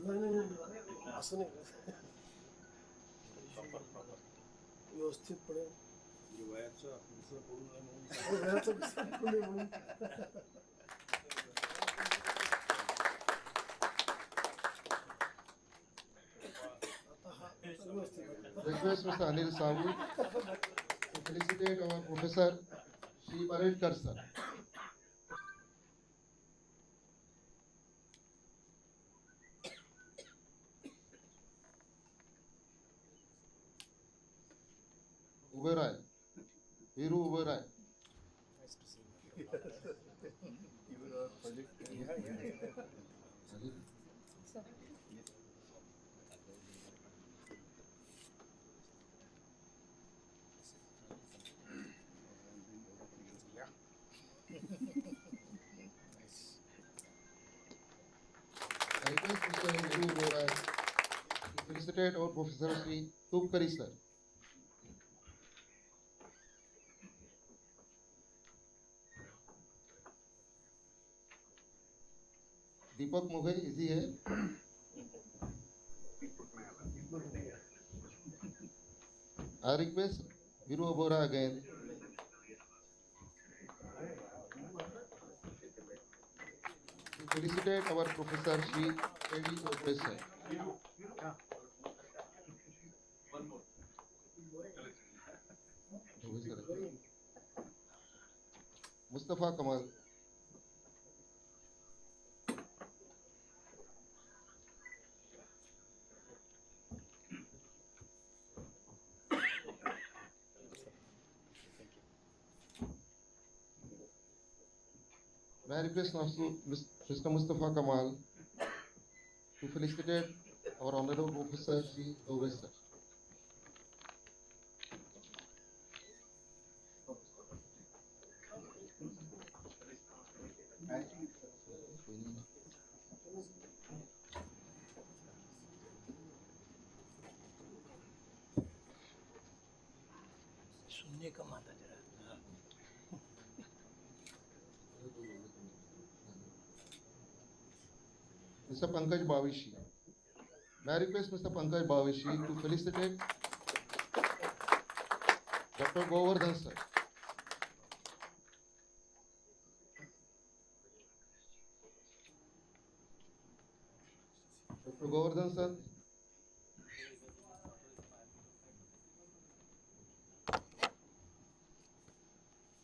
नाही असं नाही व्यवस्थितपणे वयाचं मिसळ करू नये वयाचं मिसळ करू नये म्हणून Request Mr. Anil Sahu to felicitate our Professor Shri Paredkar sir. Uberai, Viru Uberai. Nice to see you. You were our project. Yeah. Nice. I request Mr. Viru Uberai to felicitate our Professor Shri Tupkari sir. Deepak Mughe, is he here? I request Viru Uberai again to felicitate our Professor Shri K.D. Tupkari sir. Mustafa Kamal. May I request now Mr. Mustafa Kamal to felicitate our Honorable Professor Shri Dove sir. शून्य कम आता जरा Mr. Pankaj Bavishi. May I request Mr. Pankaj Bavishi to felicitate Dr. Govardhan sir. Dr. Govardhan sir.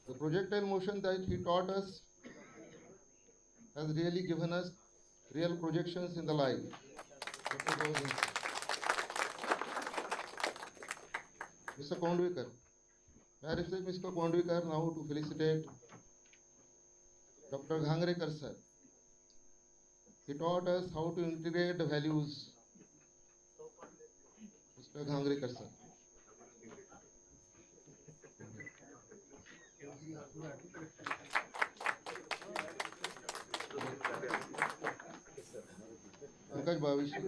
The projectile motion that he taught us has really given us real projections in the life. Dr. Govardhan sir. Mr. Kondwikar. May I request Mr. Kondwikar now to felicitate Dr. Ghangrekar sir. He taught us how to integrate the values. Mr. Ghangrekar sir. Pankaj Bavishi.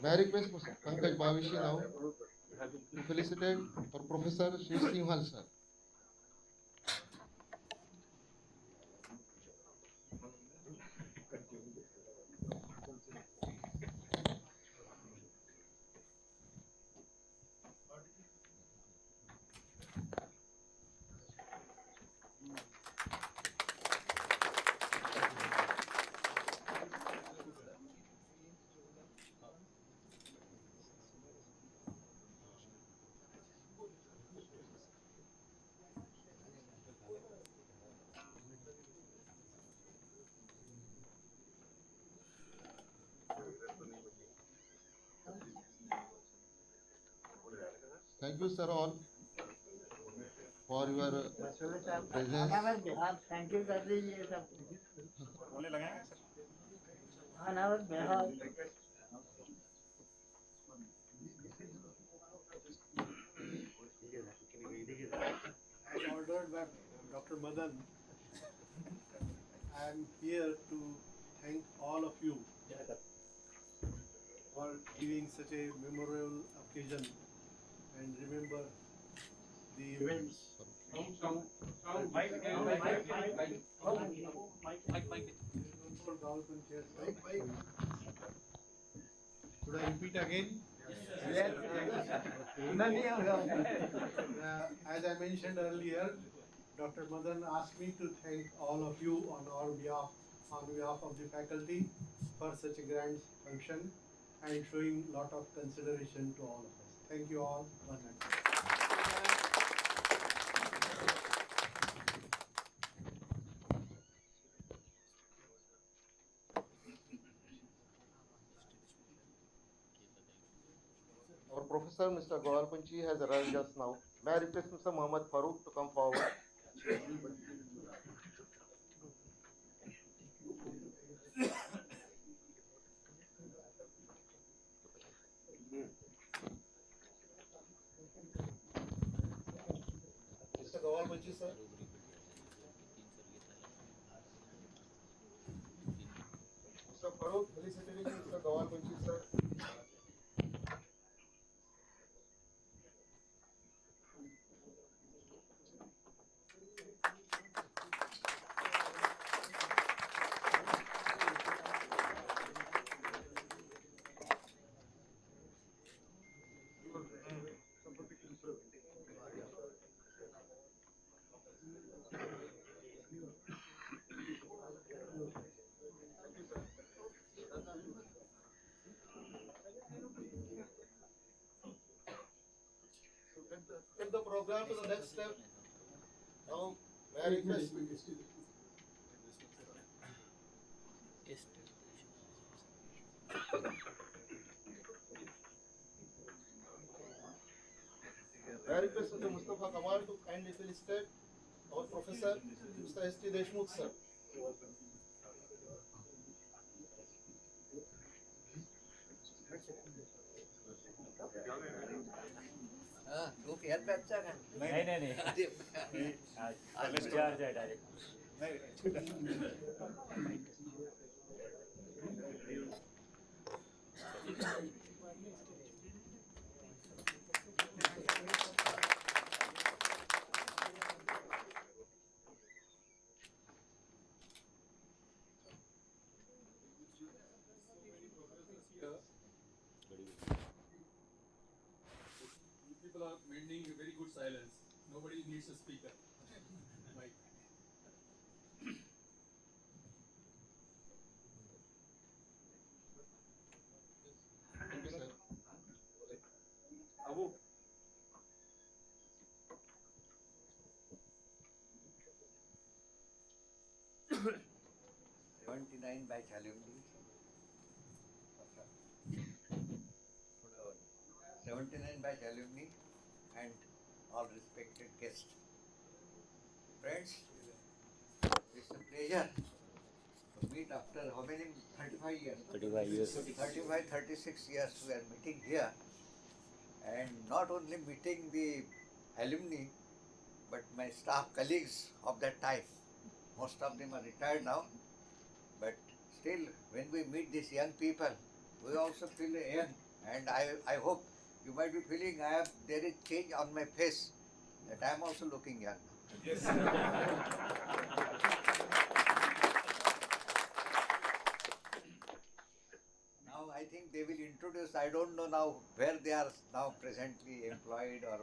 May I request Pankaj Bavishi now to felicitate our Professor Shri Simhal sir. Thank you, sir, all for your presence. Thank you कर दीजिए सब बोले लगाएंगे sir on our behalf. As ordered by Dr. Madan, I am here to thank all of you for giving such a memorable occasion and remember the events. again. Yes. नहीं होगा। As I mentioned earlier, Dr. Madan asked me to thank all of you on behalf of the faculty for such a grand function and showing lot of consideration to all of us. Thank you all once again. Our professor, Mr. Gowalpanchi, has arrived just now. May I request Mr. Muhammad Farooq to come forward? Mr. Gowalpanchi, sir. Mr. Farooq, felicitating Mr. Gowalpanchi, sir. Take the program to the next step. Now, may I request Mr. Mustafa Kamal to kindly felicitate our professor, Mr. S.T. Deshmukh, sir. तू फेर पे अच्छा है। नहीं आज charge है direct People are maintaining a very good silence. Nobody needs a speaker. Mic. Thank you, sir. Abu. 79 batch alumni. 79 batch alumni and all respected guests. Friends, it's a pleasure to meet after how many? 35 years. 35 years 35, 36 years we are meeting here, and not only meeting the alumni, but my staff colleagues of that time. Most of them are retired now, but still when we meet these young people, we also feel young, and I hope you might be feeling there is change on my face, that I am also looking young. Yes. Now I think they will introduce, I don't know now where they are now presently employed or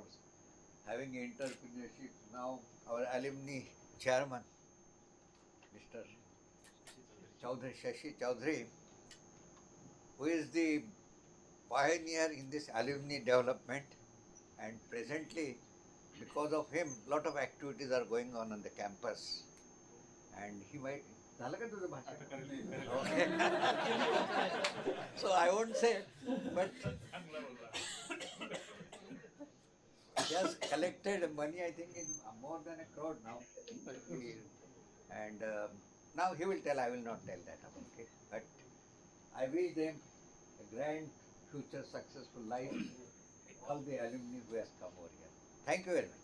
having entrepreneurship. Now our alumni chairman, Mr. Chaudhary, Shashi Chaudhary, who is the pioneer in this alumni development, and presently because of him lot of activities are going on the campus, and he might okay. So I won't say, but he has collected money, I think, in more than 1 crore now. And now he will tell, I will not tell that, okay? But I wish them a grand future successful life, all the alumni who has come over here. Thank you very much.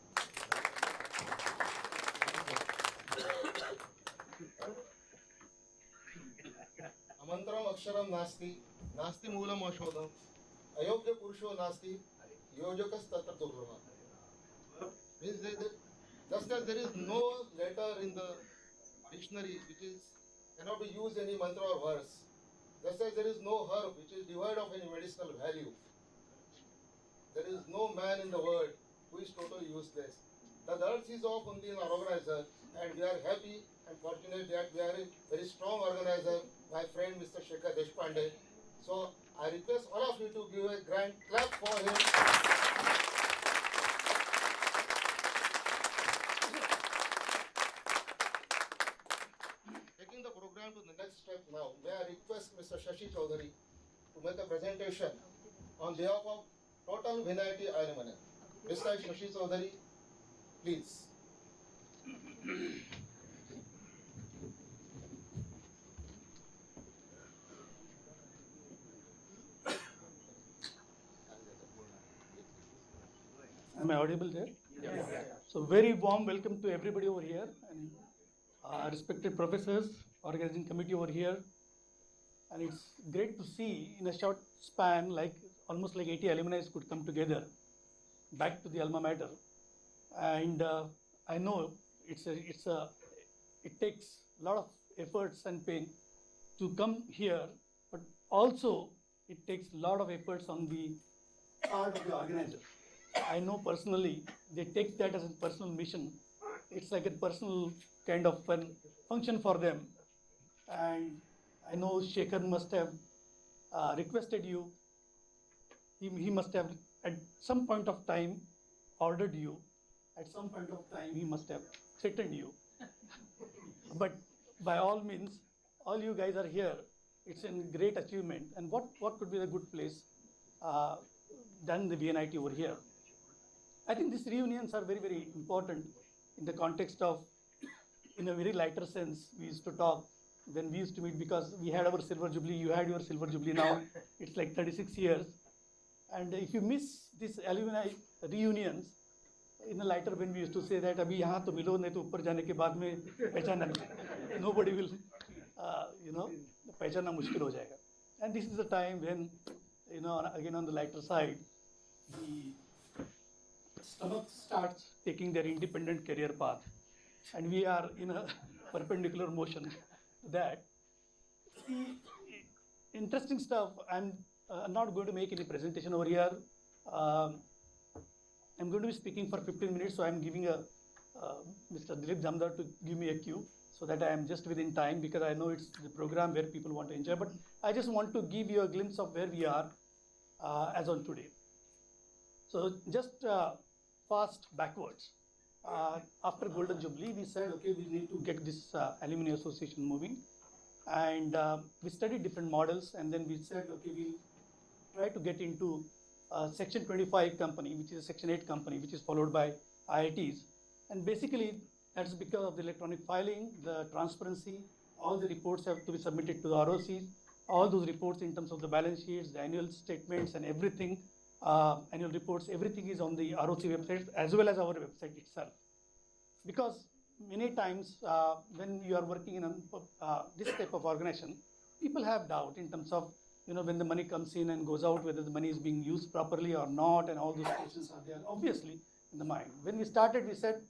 Amantram aksharam nasti, nasti moolam ashodham, ayogya purusho nasti, yojakas tatra durlama. Means just as there is no letter in the dictionary which cannot be used any mantra or verse, Just as there is no herb which is devoid of any medicinal value, there is no man in the world who is totally useless. The dirt is of only an organizer, and we are happy and fortunate that we are a very strong organizer, my friend Mr. Shekhar Deshpande. So I request all of you to give a grand clap for him. Taking the program to the next step now, may I request Mr. Shashi Chaudhary to make a presentation on behalf of total VNIT alumni. Mr. Shashi Chaudhary, please. Am I audible there? Yeah. So very warm welcome to everybody over here, and respected professors, organizing committee over here. And it's great to see in a short span, like almost like 80 alumni could come together back to the alma mater. And I know it takes a lot of efforts and pain to come here, but also it takes a lot of efforts on the part of the organizer. I know personally they take that as a personal mission. It's like a personal kind of function for them. And I know Shekhar must have requested you. He must have at some point of time ordered you. At some point of time he must have threatened you. But by all means, all you guys are here. It's a great achievement. And what could be a good place than the VNIT over here? I think these reunions are very, very important in the context of, in a very lighter sense, we used to talk when we used to meet, because we had our silver jubilee, you had your silver jubilee now, it's like 36 years. And if you miss these alumni reunions, in a lighter vein, we used to say that abhi yahan to milo, nahi to uppar jane ke baad mein pehchana nahi. Nobody will, pehchana mushkil ho jayega. And this is the time when, again on the lighter side, the stomach starts taking their independent career path, and we are in a perpendicular motion to that. The interesting stuff, I'm not going to make any presentation over here. I'm going to be speaking for 15 minutes, so I'm giving Mr. Dilip Jamdar to give me a cue so that I am just within time, because I know it's the program where people want to enjoy, but I just want to give you a glimpse of where we are as on today. So just fast backwards. After Golden Jubilee, we said, okay, we need to get this alumni association moving. And we studied different models, and then we said, okay, we'll try to get into Section 25 company, which is a Section 8 company, which is followed by IITs. And basically, that's because of the electronic filing, the transparency, all the reports have to be submitted to the ROCs. All those reports in terms of the balance sheets, the annual statements and everything, annual reports, everything is on the ROC website as well as our website itself. Because many times when you are working in this type of organization, people have doubt in terms of, when the money comes in and goes out, whether the money is being used properly or not, and all those questions are there, obviously, in the mind. When we started, we said,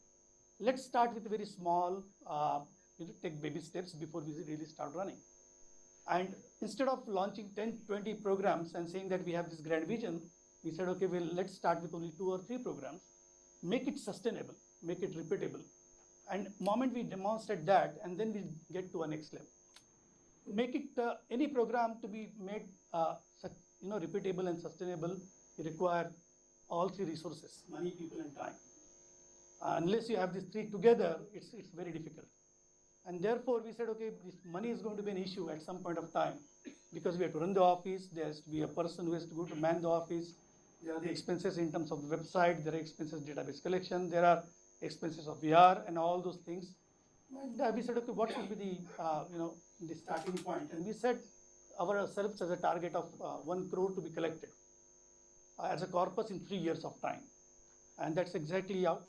let's start with very small, take baby steps before we really start running. And instead of launching 10, 20 programs and saying that we have this grand vision, we said, okay, well, let's start with only 2 or 3 programs, make it sustainable, make it repeatable. And moment we demonstrate that, and then we get to a next level. Make it any program to be made repeatable and sustainable, you require all 3 resources: money, people, and time. Unless you have these 3 together, it's very difficult. And therefore, we said, okay, this money is going to be an issue at some point of time, because we have to run the office, there has to be a person who has to go to man the office, there are the expenses in terms of the website, there are expenses database collection, there are expenses of VR and all those things. And we said, okay, what should be the starting point? And we set ourselves as a target of 1 crore to be collected as a corpus in 3 years of time. And that's exactly how